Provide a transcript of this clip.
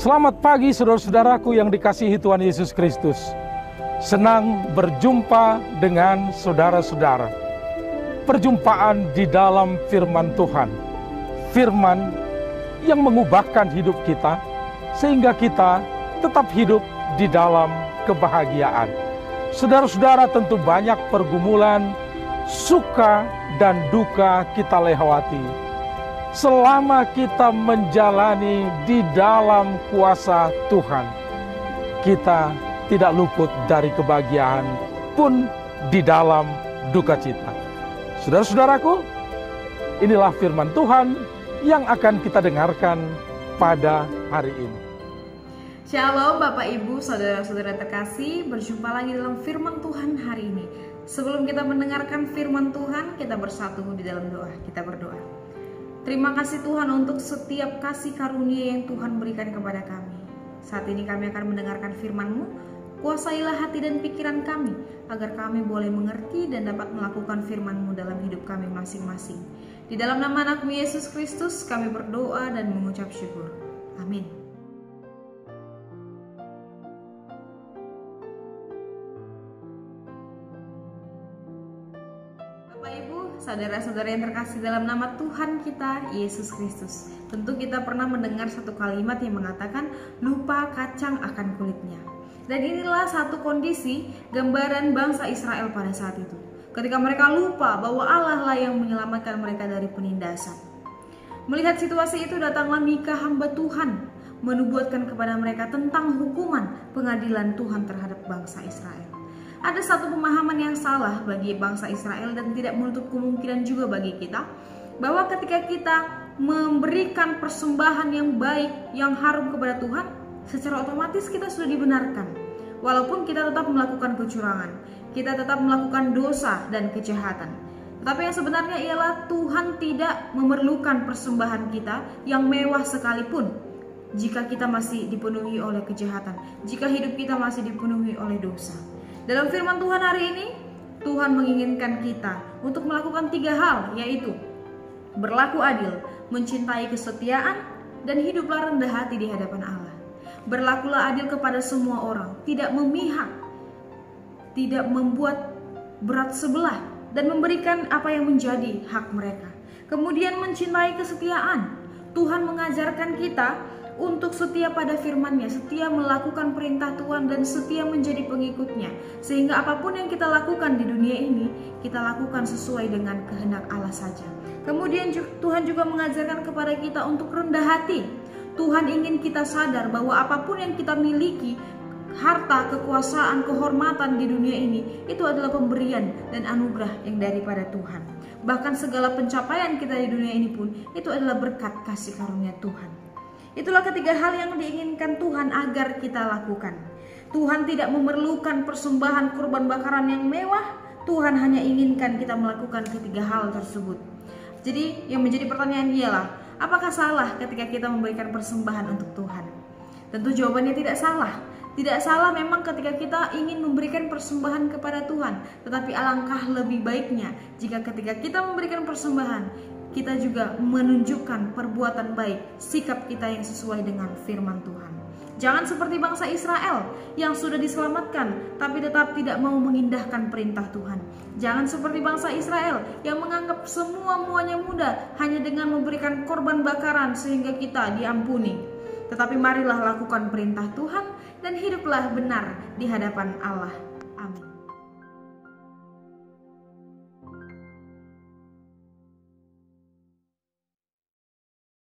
Selamat pagi saudara-saudaraku yang dikasihi Tuhan Yesus Kristus. Senang berjumpa dengan saudara-saudara. Perjumpaan di dalam firman Tuhan. Firman yang mengubahkan hidup kita sehingga kita tetap hidup di dalam kebahagiaan. Saudara-saudara, tentu banyak pergumulan, suka dan duka kita lewati. Selama kita menjalani di dalam kuasa Tuhan, kita tidak luput dari kebahagiaan pun di dalam duka cita. Saudara-saudaraku, inilah firman Tuhan yang akan kita dengarkan pada hari ini. Shalom Bapak Ibu, saudara-saudara terkasih, berjumpa lagi dalam firman Tuhan hari ini. Sebelum kita mendengarkan firman Tuhan, kita bersatu di dalam doa. Kita berdoa. Terima kasih Tuhan untuk setiap kasih karunia yang Tuhan berikan kepada kami. Saat ini kami akan mendengarkan firman-Mu. Kuasailah hati dan pikiran kami, agar kami boleh mengerti dan dapat melakukan firman-Mu dalam hidup kami masing-masing. Di dalam nama Anak-Mu Yesus Kristus, kami berdoa dan mengucap syukur. Amin. Bapak Ibu, saudara-saudara yang terkasih dalam nama Tuhan kita, Yesus Kristus. Tentu kita pernah mendengar satu kalimat yang mengatakan, lupa kacang akan kulitnya. Dan inilah satu kondisi gambaran bangsa Israel pada saat itu. Ketika mereka lupa bahwa Allah lah yang menyelamatkan mereka dari penindasan. Melihat situasi itu, datanglah Mika hamba Tuhan, menubuatkan kepada mereka tentang hukuman pengadilan Tuhan terhadap bangsa Israel. Ada satu pemahaman yang salah bagi bangsa Israel dan tidak menutup kemungkinan juga bagi kita, bahwa ketika kita memberikan persembahan yang baik, yang harum kepada Tuhan, secara otomatis kita sudah dibenarkan. Walaupun kita tetap melakukan kecurangan, kita tetap melakukan dosa dan kejahatan. Tetapi yang sebenarnya ialah Tuhan tidak memerlukan persembahan kita yang mewah sekalipun jika kita masih dipenuhi oleh kejahatan, jika hidup kita masih dipenuhi oleh dosa. Dalam firman Tuhan hari ini, Tuhan menginginkan kita untuk melakukan 3 hal, yaitu berlaku adil, mencintai kesetiaan, dan hiduplah rendah hati di hadapan Allah. Berlakulah adil kepada semua orang, tidak memihak, tidak membuat berat sebelah, dan memberikan apa yang menjadi hak mereka. Kemudian mencintai kesetiaan. Tuhan mengajarkan kita untuk setia pada firman-Nya, setia melakukan perintah Tuhan dan setia menjadi pengikutnya. Sehingga apapun yang kita lakukan di dunia ini, kita lakukan sesuai dengan kehendak Allah saja. Kemudian Tuhan juga mengajarkan kepada kita untuk rendah hati. Tuhan ingin kita sadar bahwa apapun yang kita miliki, harta, kekuasaan, kehormatan di dunia ini, itu adalah pemberian dan anugerah yang daripada Tuhan. Bahkan segala pencapaian kita di dunia ini pun, itu adalah berkat kasih karunia Tuhan. Itulah 3 hal yang diinginkan Tuhan agar kita lakukan. Tuhan tidak memerlukan persembahan kurban bakaran yang mewah. Tuhan hanya inginkan kita melakukan 3 hal tersebut. Jadi yang menjadi pertanyaan ialah, apakah salah ketika kita memberikan persembahan untuk Tuhan? Tentu jawabannya tidak salah. Tidak salah memang ketika kita ingin memberikan persembahan kepada Tuhan. Tetapi alangkah lebih baiknya jika ketika kita memberikan persembahan, kita juga menunjukkan perbuatan baik, sikap kita yang sesuai dengan firman Tuhan. Jangan seperti bangsa Israel yang sudah diselamatkan, tapi tetap tidak mau mengindahkan perintah Tuhan. Jangan seperti bangsa Israel yang menganggap semua-muanya mudah hanya dengan memberikan korban bakaran sehingga kita diampuni. Tetapi marilah lakukan perintah Tuhan dan hiduplah benar di hadapan Allah.